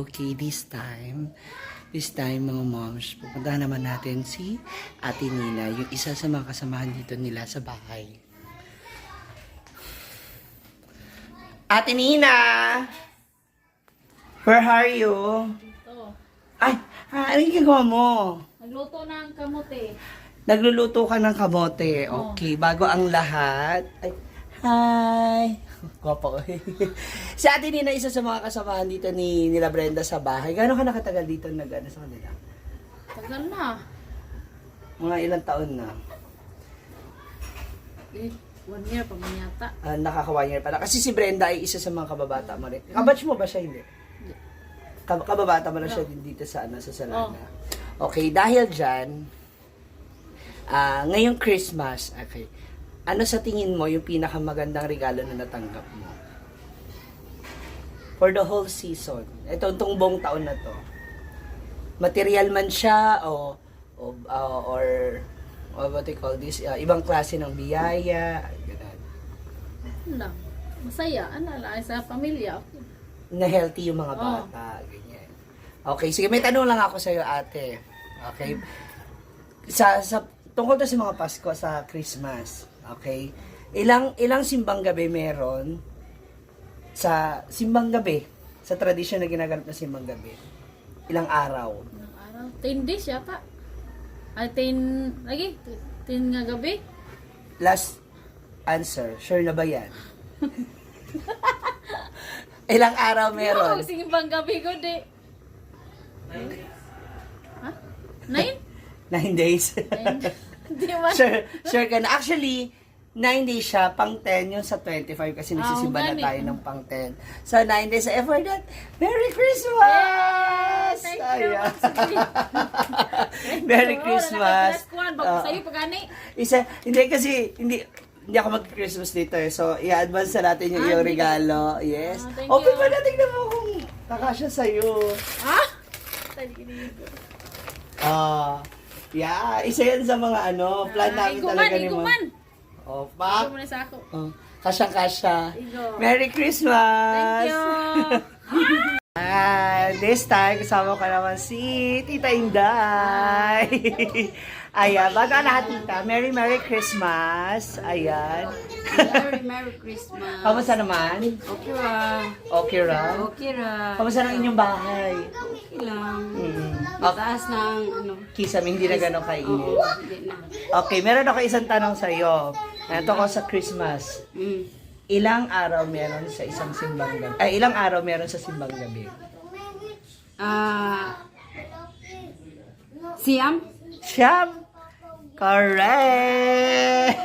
Okay, this time mga moms, pupuntahan naman natin si Ate Nina, yung isa sa mga kasamahan dito nila sa bahay. Ate Nina! Where are you? Ito. Ay, ano yung ginagawa mo? Nagluto ng kamote. Nagluluto ka ng kamote. Okay, bago ang lahat. Ay, hi! Guwapo ko. Si Ate Nina, isa sa mga kasamahan dito nila Brenda sa bahay. Gano'n ka nakatagal dito nag-ano sa kanila? Tagal na. Mga ilang taon na? 1 year pa man yata. Nakaka-1 year pala. Kasi si Brenda ay isa sa mga kababata mo rin. Kabatch mo ba siya? Hindi. Kababata mo na siya din dito sa Salana. Okay, dahil dyan, ngayong Christmas, okay, ano sa tingin mo yung pinakamagandang regalo na natanggap mo? For the whole season. Itong buong taon na to. Material man siya or what they call this, ibang klase ng biyaya, ganun. Ano lang. Masaya. Ano lang. Sa pamilya. Okay. Na healthy yung mga bata, ganyan. Okay, sige, may tanong lang ako sa iyo, ate. Okay? Tungkol to sa mga Pasko, sa Christmas. Okay? Ilang simbang gabi meron sa simbang gabi, sa tradisyon na ginaganap na simbang gabi? Ilang araw? Ilang araw? 10 days yata. Ay, 10... Lagi? 10 nga gabi? Last answer, sure na ba yan? Ilang araw meron? Oo, simbang gabi ko di. Ha? 9? 9 days. Di ba? Sure ka na. Actually, 9 days siya, pang 10 yung sa 25 kasi nagsisimba na tayo ng pang 10. So, 9 days. For that, Merry Christmas! Thank you. Merry Christmas! Bago sa'yo pagani. Hindi ako mag-Christmas dito eh. So, i-advance na natin yung iyong regalo. Yes. Thank Open you. ba natin na mo kung kakasya sa'yo? Ha? Tali kinigo. Yeah. Isa yan sa mga plan namin talaga ni mo. Iguman. Oh, pak. Iguman sa ako. Kasyang-kasya. Igo. Merry Christmas! Thank you. This time, kasama ko naman si Tita Inday. Ayan, bago ang lahat, Tita. Merry Christmas. Ayan. Merry Christmas. Kamusta naman? Okay ra. Okay ra? Okay ra. Kamusta ng inyong bahay? Okay lang. Okay. Taas ng Kisame, hindi na gano'ng kainit. hindi na. Okay, meron ako isang tanong sa iyo. Ito ko sa Christmas. Ilang araw meron sa isang simbang gabi? Ilang araw meron sa simbang gabi? Siam? Siyam! Correct!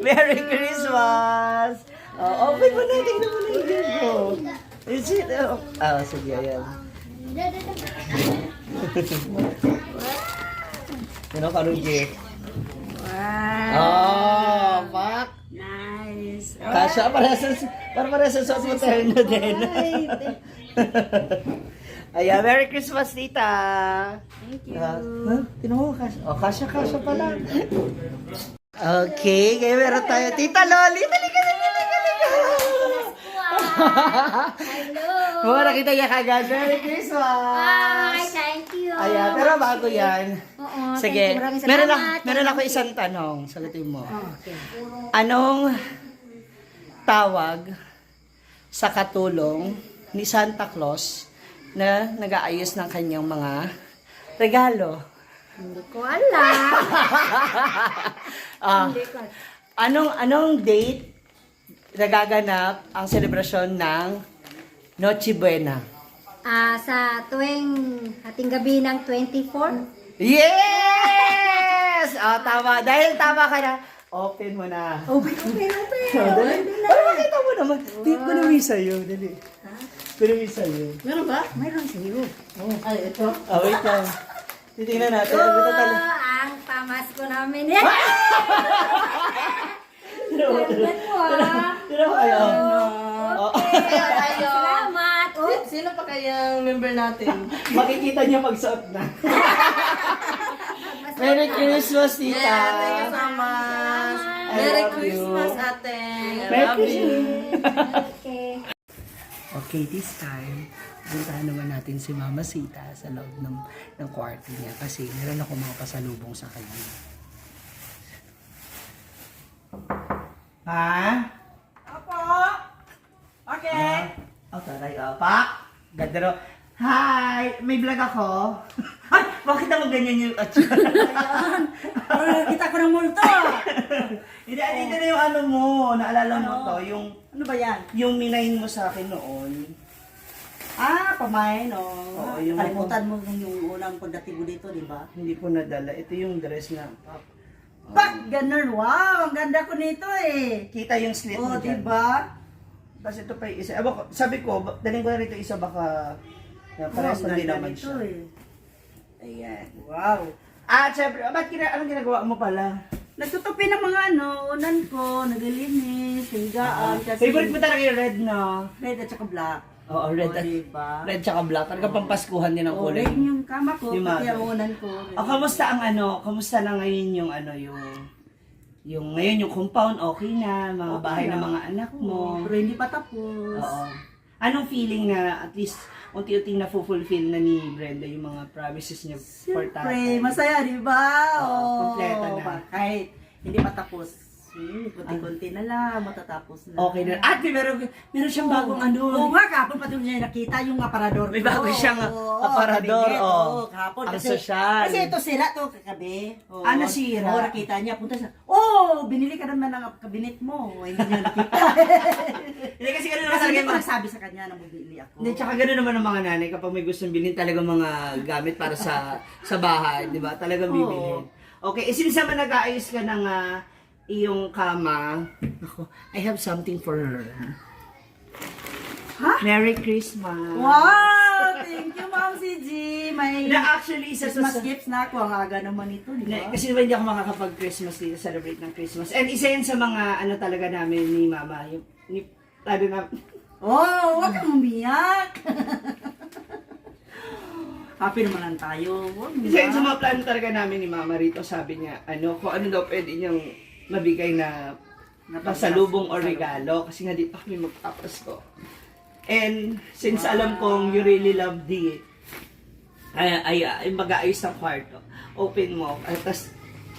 Merry Christmas! Open mo na, tingnan mo na yung gift ko. Is it? Sige, ayan. Ano ka rin gift? Wow. Fuck! Nice. Kasha, para sa suot mo terno din. Ayan, Merry Christmas, Tita! Thank you. Tinan mo, Kasha pala. Okay, kaya meron tayo. Tita Loli, talika. Hello! Mga nakita niya kagad. Merry Christmas! Hi, thank you! Ayan, pero bago yan. Oo, Sige, thank you. Maraming salamat. meron ako isang tanong. Sagutin mo. Okay. Anong tawag sa katulong ni Santa Claus na nag-aayos ng kanyang mga regalo? Hindi ko alam. Hindi ko Anong date nagaganap ang selebrasyon ng Noche Buena? Sa tuwing hating gabi ng 24. Yes! Tama. Dahil tama ka na, open mo na. Open. Dali. Para makita mo naman. Kunuwi sa'yo. Dali. Kunuwi sa'yo. Meron ba? Mayroon sa iyo. Ay, ito. Wait lang. Titingnan natin. Ito tala. Ang pamasko namin. Ganda mo Tira mo kayo. Salamat. Sino pa kayang member natin? Makikita niya pagsuot na. Merry Christmas, Tita. Thank you so much. I Merry love you. Christmas, ate. I Merry love you. Christmas. Okay. Okay, this time, puntahan naman natin si Mama Sita sa loob ng kwarto niya kasi meron ako mga pasalubong sa kanya. Ha? Opo. Okay. Taray, pa. Ganda ro. Hi! May vlog ako. Ay! Bakit naman ganyan yung Ayan. Kita ko ng multo. Hindi, dito na yung ano mo. Naalala mo to, Ano ba yan? yung minayin mo sa akin noon. Pamain, Oo, yung- Kalimutan mo yung unang pagdating mo dito, di ba? Hindi ko nadala. Ito yung dress na. Bak, ganun. Wow, ang ganda ko nito eh. Kita yung slit mo Oh, di dyan. ba? Tapos ito pa yung isa. Sabi ko, daling ko na rito isa baka parehas na din naman siya. Ayan. Wow. At syempre, anong ginagawa mo pala? Nagtutupi ng mga unan ko, naglilinis, higaan, kasi... Favorite mo talaga yung red na. Red at saka black. Oo, red Oh, at diba? red tsaka black. Talaga pampaskuhan din ang Oh, kulay. red yung kama ko, Yung pati mother. ang unan ko. Kamusta ang kamusta na ngayon yung ngayon yung compound, okay na, mga Okay bahay na. ng mga anak mo. Pero hindi pa tapos. Oo. Anong feeling na at least unti-unting na-fulfill na ni Brenda yung mga promises niya for Siyempre, tatay? masaya, di ba? Oo, kompleto na. Kahit hindi pa tapos. Kunti-kunti na lang, matatapos na. Okay na. At meron siyang bagong Oo nga, kahapon pati niya nakita yung aparador. May ko. bago siyang Oo, aparador, kabinet, oh. oo, kahapon. Ang sosyal. Kasi ito sila to kagabi. Oo. Nasira? Oo, nakita niya. Punta siya, binili ka naman ng kabinet mo. Hindi niya nakita. Hindi kasi gano'n naman Kasi talaga hindi yung ko mga... nagsabi sa kanya na bumili ako. Hindi, tsaka gano'n naman ang mga nanay kapag may gustong bilhin talaga mga gamit para sa bahay, di ba? Talagang bibilhin. Okay, sinisama nag-aayos ka ng iyong kama. Ako, I have something for her. Ha? Merry Christmas! Wow! Thank you, Ma'am CG. May Na actually, isa Christmas sa... gifts na ako. Ang haga naman ito, di ba? Kasi diba hindi ako makakapag-Christmas dito, celebrate ng Christmas. And isa yun sa mga ano talaga namin ni Mama. Sabi na, Huwag kang umiyak. Happy naman lang tayo. Huwag mo isa yun sa mga plano talaga namin ni Mama rito. Sabi niya, kung ano daw pwede niyang mabigay na pasalubong o regalo. Kasi nga dito kami magpapasko. And since alam kong you really love the ay mag-aayos ng kwarto, open mo. At tapos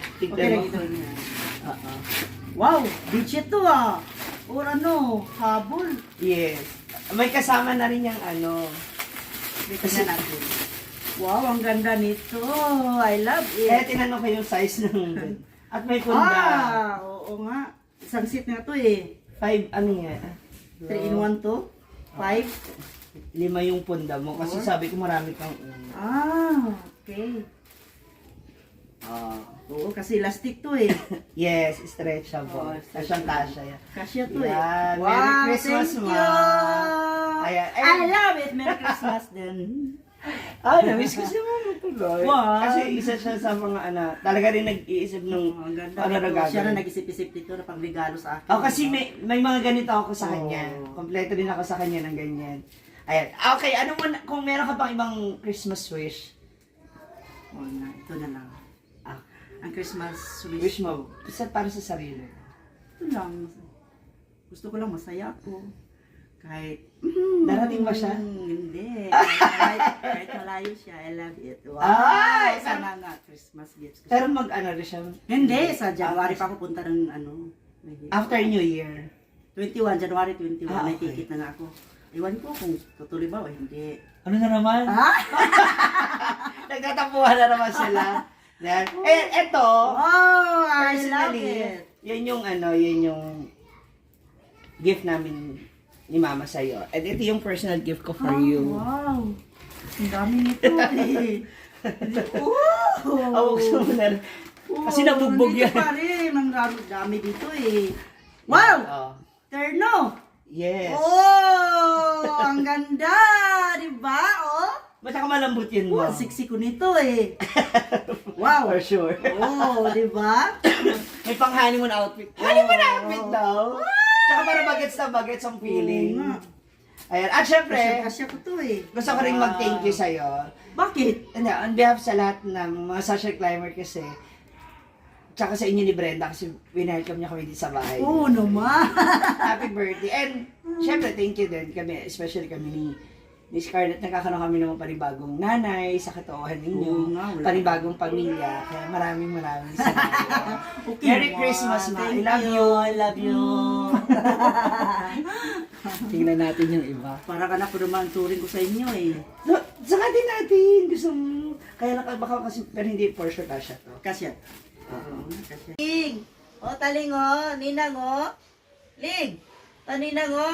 Okay tignan lang mo. ito niya. Oo. Wow, beach ito Or habol. Yes. May kasama na rin yung Dito na natin. Wow, ang ganda nito. I love Kaya it. tinanong ko yung size ng at may punda. Oo nga. Isang seat na to eh. 5, ano nga? 3 in 1 to. 5. 5 yung punda mo. Kasi sabi ko marami kang Okay. Ah. Oo, kasi elastic to eh. Yes, stretchable. Oh, Kasyang-kasya yan. Kasya to eh. Yan. Merry Christmas, thank Ma. you. Ayan. I love it. Merry Christmas din. Na-miss ko si Mama tuloy. Wow. Kasi isa siya sa mga talaga rin nag-iisip ng Ang ganda ano na nito. Siya na gagawin. nag-isip-isip dito na pangregalo sa akin. Kasi may mga ganito ako sa kanya. Oh. Kompleto din ako sa kanya ng ganyan. Ayan. Okay, kung meron ka pang ibang Christmas wish, Oo na, ito na lang. Ang Christmas wish mo, para sa sarili. Ito lang. Gusto ko lang masaya ako. Kahit Darating ba siya? Hindi. Kahit malayo siya, I love it. Wow! Ay! Sana nga, Christmas gifts. Pero rin siya. Hindi, sa January pa ako punta ng may gift. After New Year. 21, January 21, may Okay. ticket na nga ako. Iwan ko kung tutuloy ba o hindi. Ano na naman? Nagtatapuhan na naman sila. Yan. Eto, Oh, I love personally, it. yun yung gift namin ni Mama sa'yo. And ito yung personal gift ko for you. Wow! Ang dami nito eh. Wow! Awag sa mo na. Kasi nabugbog yan. Nandito pa rin. Ang dami dito eh. Wow! Oh. Terno! Yes. Oh! Ang ganda! Diba? Oh! Ba't ka malambot yun mo? Ang sexy ko nito eh. Wow! For sure. Oh, diba? May pang honeymoon outfit. Honeymoon outfit daw. Tsaka para bagets ang feeling. Oo nga. Ayan. At syempre, Kasya ko to eh. gusto ko rin mag-thank you sa'yo. Bakit? On behalf sa lahat ng mga social climber kasi, tsaka sa inyo ni Brenda kasi winelcome niya kami dito sa bahay. Oo naman. Happy birthday. And syempre, thank you din kami, especially kami ni Scarlett. Nagkakaroon kami ng panibagong nanay sa katotohanan ninyo. Oo nga, wala. Panibagong pamilya. Kaya maraming salamat. Okay, Merry Ma. Christmas, Ma. I Thank love you. you. I love you. Tingnan natin yung iba. Para ka na po naman turing ko sa inyo eh. No, saka din natin. Gusto mo. Kaya baka kasi, pero hindi for sure kasya to. Kasya. Oo. Kasya. Ling! O, taling o. Ninang o. Ling! O, ninang o.